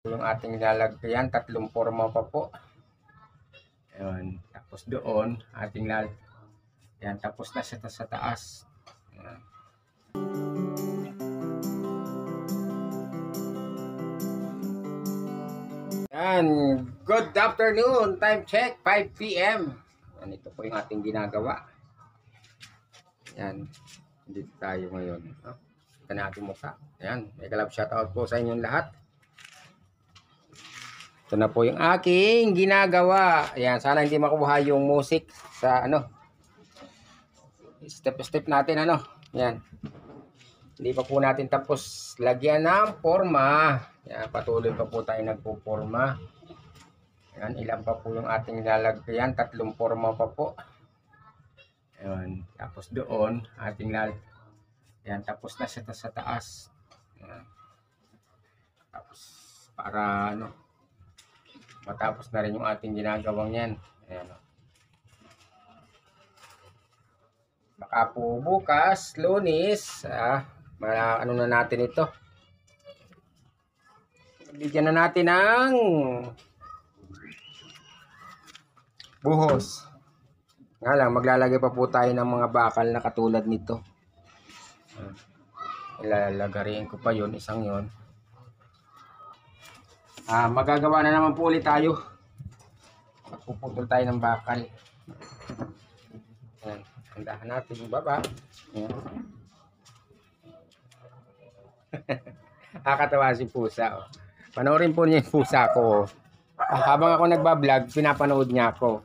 Yung ating lalagyan, tatlong forma pa po. Ayun. Tapos doon, ating yan, tapos na siya sa taas. Ayan. Yan. Good afternoon. Time check, 5 p.m. Yan, ito po yung ating ginagawa. Yan. Dito tayo ngayon. Ito na ating mukha. Yan. May kalab shoutout po sa inyong lahat. Ito na po yung aking ginagawa. Ayan, sana hindi makuha yung music sa step natin Ayan. Hindi pa po natin tapos lagyan ng forma. Ayan, patuloy pa po tayo nagpo-forma. Ayan, ilan pa po yung ating lalagyan, tatlong forma pa po. Ayan, tapos doon ating Ayan, tapos na siya sa taas. Ayan. Tapos para matapos na rin yung ating ginagawang yan. Ayan. Baka po bukas, Lunes, na natin ito. Bigyan na natin ng buhos. Nga lang, maglalagay pa po tayo ng mga bakal na katulad nito. Ilalagarin ko pa yun, isang yun. Magagawa na naman po ulit tayo. Magpuputol tayo ng bakal. Ayan. Handahan natin yung baba. Ayan. Nakakatawa si pusa. Panoorin po niya yung pusa ko. Habang ako nagbablog, pinapanood niya ako.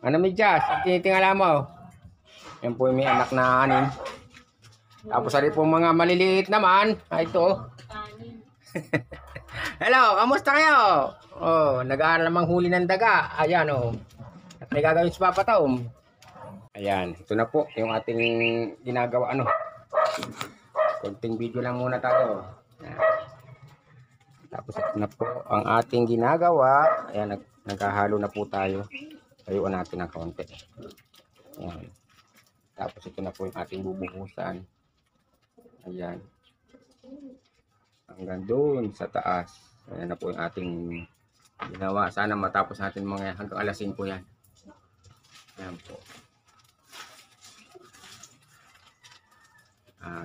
Ano Midyas? Tinitingala mo. Yan po yung may anak na 6. Tapos ari po mga maliliit naman. Ito. Hello, kamusta kayo? Nag-aaral namang huli ng daga. Ayan At may gagawin si Papa Tom. Ayan, ito na po yung ating ginagawa konting video lang muna tayo. Ayan. Tapos ito na po ang ating ginagawa. Ayan, naghahalo na po tayo. Tayuan natin ng konti. Ayan. Tapos ito na po yung ating bubuhusan. Ayan. Hanggang doon sa taas. Ayan na po yung ating ginawa. Sana matapos natin mga hanggang alas 5 yan. Ayan po.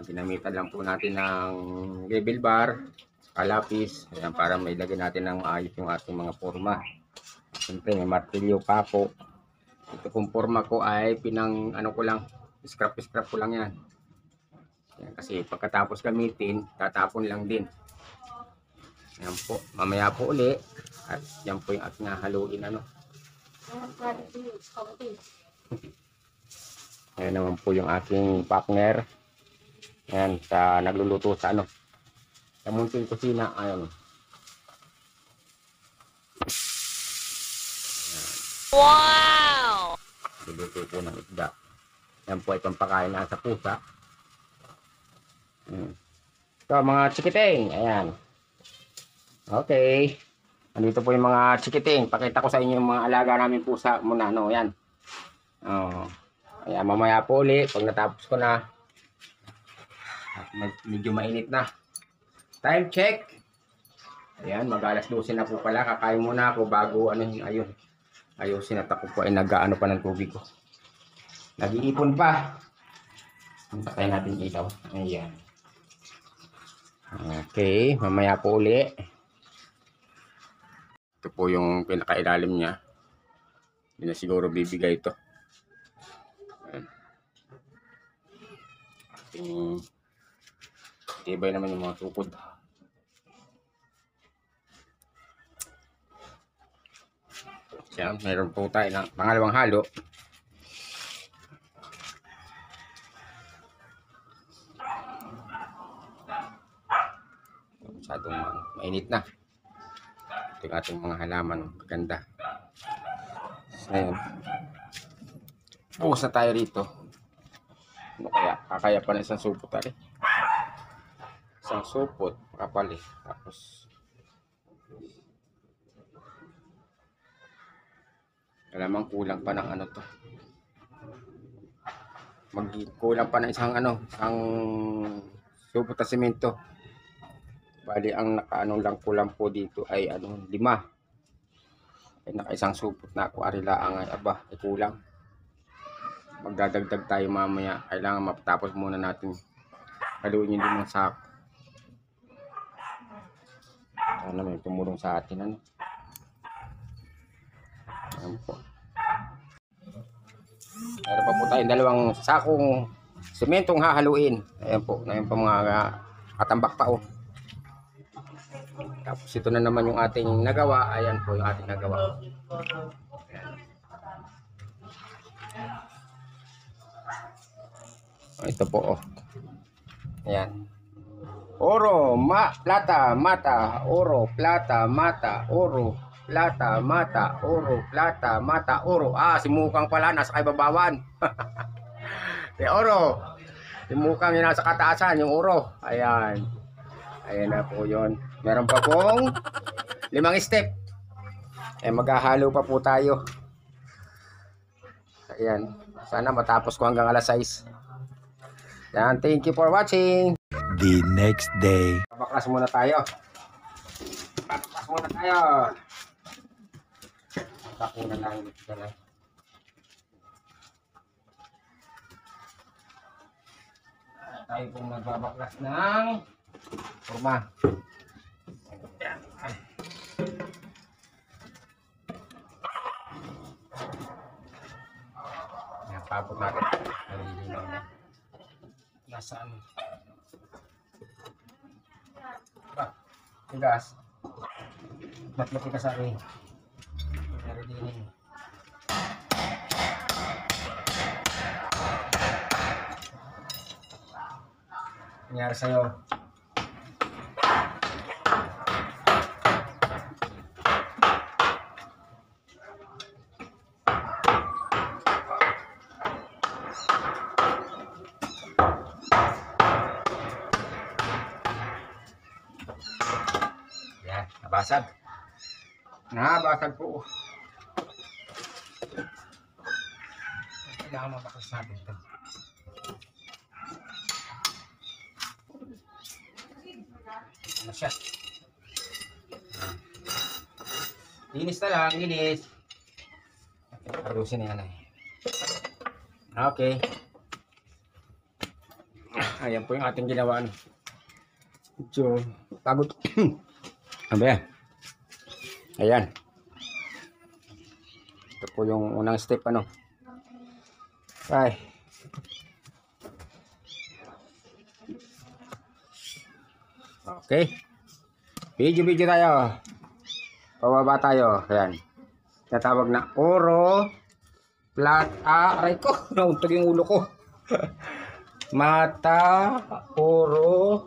Ginamitan lang po natin ng level bar, kalapis, ayan, para mailagay natin ng maayos yung ating mga forma. Siyempre may martilyo pa po. Ito pong forma ko ay ko lang, scrap ko lang yan. Ayan, kasi pagkatapos gamitin, tatapon lang din. Ayan po, mamaya po uli. At yan po yung ating haluin Ayan naman po yung aking partner. Ayan, nagluluto sa sa munting kusina. Ayan. Wow! Luluto po ng isda. Yan po ay pampakain na sa pusa. Ito mga chikiting. Ayan. Okay. Andito po yung mga chikiting. Pakita ko sa inyo yung mga alaga namin pusa muna. Yan. Ayan, mamaya po ulit. Pag natapos ko na. Medyo mainit na. Time check. Ayan, mag-alas 12 na po pala. Kakain muna ako bago ayusin at ako po ay nag-aano pa ng tubig ko. Nag-iipon pa. Patayin natin ilaw. Ayan. Okay, mamaya po uli. Ito po yung pinakailalim niya. Hindi na siguro bibigay ito. Ayan. Tibay naman yung mga tukod. Yan, mayroon po tayo ng pangalawang halo. Masyadong mainit na. Ito yung ating mga halaman. Maganda. Ayan. Bukas na tayo rito. Ano kaya? Kakaya pa na isang supot tali. Isang supot. Makapal Tapos alamang kulang pa ng to. Magkulang pa ng isang isang supot na simento. Bali, ang nakaano lang po dito ay ano, 5. Ay nakaisang supot na ako. Arilaang ay aba, ay kulang. Magdadagdag tayo mamaya. Kailangan mapatapos muna natin haluin yung 5 sako. Sana may tumulong sa atin, ano. Ayan po. Meron pa po tayong 2 sakong sementong hahaluin. Ayan po, ngayon pa mga katambak pa, oh. Tapos ito na naman yung ating nagawa. Ayan po yung ating nagawa. Ito po, oh. Ayan. Oro, plata, mata, oro, plata, mata, oro, plata, mata, oro, plata, mata, oro. Ah, si Mukang pala nasa kaibabawan. Si oro. Si Mukang yung nasa kataasan, yung oro. Ayan. Ayan na po yun. Meron pa pong 5 step. Eh, maghahalo pa po tayo. Ayan. Sana matapos ko hanggang alas 6. Yan. Thank you for watching. The next day. Babaklas muna tayo. Babaklas muna tayo. Bako na lang. Tayo pong magbabaklas ng forma. Yan, pabot natin. Nalilinaw na. Nasaan? Ba, tigas. Matlaki ka sa akin. Pero din. Nangyari sa'yo. Yan, nabasag. Nabasag po. Kailangan mabakas natin ito. Ano siya? Linis na lang, linis. Halusin na yan eh. Okay. Ayan po yung ating ginawa. Medyo pagod. Ano ba yan? Ayan. Ito po yung unang step, ano. Ay. Okay. Video tayo. Pababa tayo. Ayan. Natawag na oro, plata. Aray ko. Nauntog yung ulo ko. Mata, oro,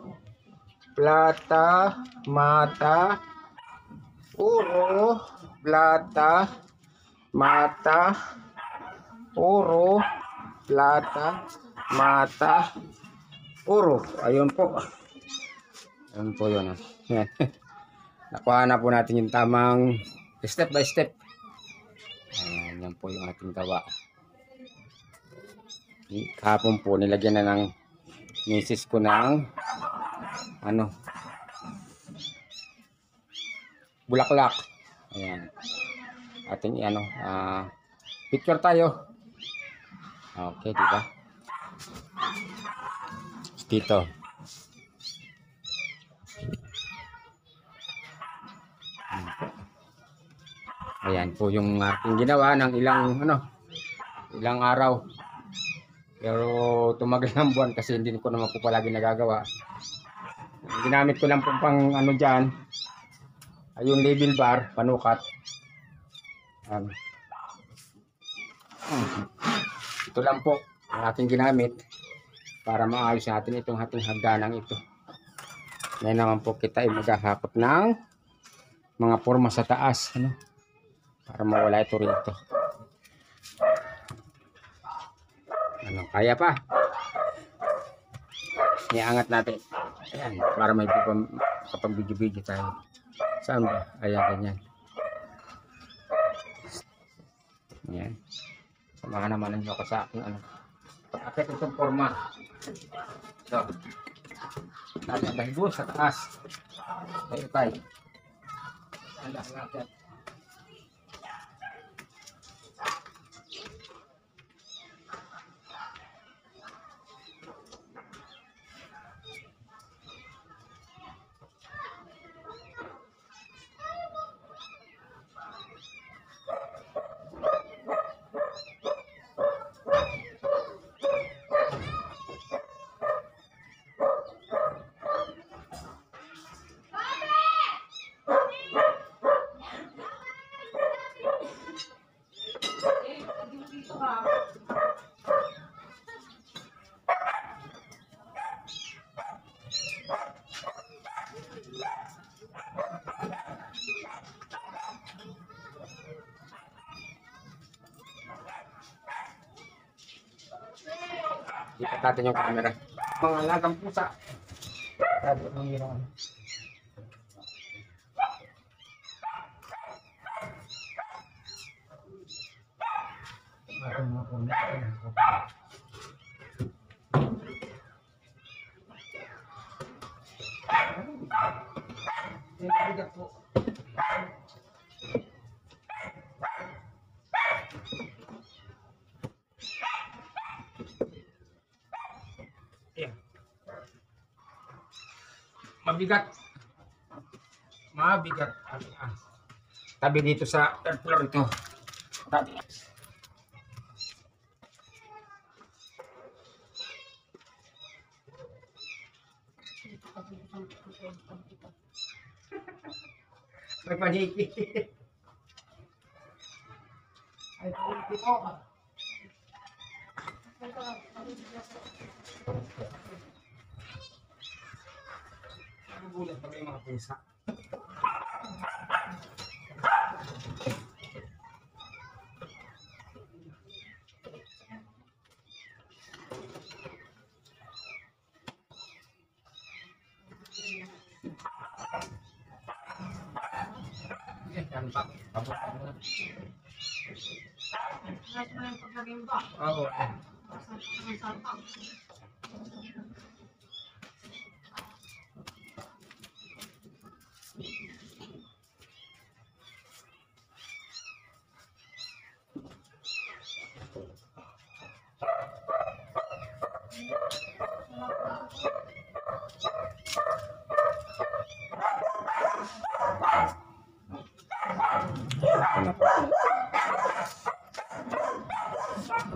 plata, mata, oro, plata, mata, oro, plata, mata, oro. Ayun po. Ayun po yun. Yan. Nakuha na po natin yung tamang step by step. Ayan, yan po yung ating gawa. Kahapon po nilagyan na ng misis ko ng ano, bulaklak. Ayan. Ating ano, picture tayo. Okay, di ba? Dito. Ayan po yung ating ginawa ng ilang araw. Pero tumagal ng buwan kasi hindi ko naman po palagi nagagawa. Ginamit ko lang po pang ano dyan, ay yung label bar, panukat. Ito lang po ang aking ginamit para maayos natin itong ating hagdanang ito. Ngayon naman po kita ay maghahakot ng mga forma sa taas, ano, para mawala ito rito. Ano, kaya pa. Iangat natin. Ayan, para may kapag video tayo. Saan ba? Ayan, ganyan. Ayan. Samahan naman ninyo ako sa aking ano. Pag-akit itong forma. So. Dahil doon sa taas. Tayo tayo. Handa natin. Lipat natin yung camera. Mga alagang pusa. Sabi ng ginawa. Ayan. Mabigat. Mabigat. Tabi dito sa third floor ito. Tabi. May paniki. Ay, paniki po. Nagugulat pa yung mga pusa. Yan pa. Oo.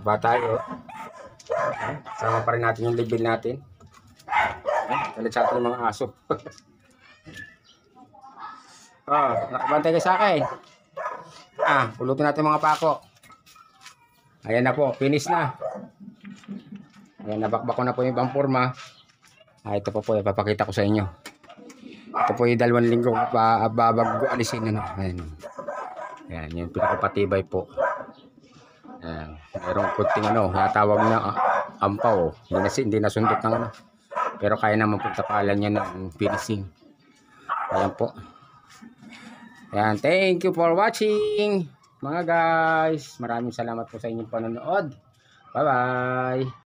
Ba tayo. Sama pa rin natin yung level natin. Kalit sa ating mga aso. Nakabantay kayo sa akin. Pulutin natin mga pako. Ayan na po, finish na. Ayan, nabakbak ko na po yung ibang forma. Ito po ipapakita ko sa inyo. Ito po yung 2 linggo babago alisin. Ayan. Ayan, yung pinakapatibay po. Ayan, mayroong kunting natawag na ampaw. Hindi nasundot ng pero kaya naman po tapalan niya ng finishing. Ayan po. Ayan, thank you for watching mga guys. Maraming salamat po sa inyong panonood. Bye bye.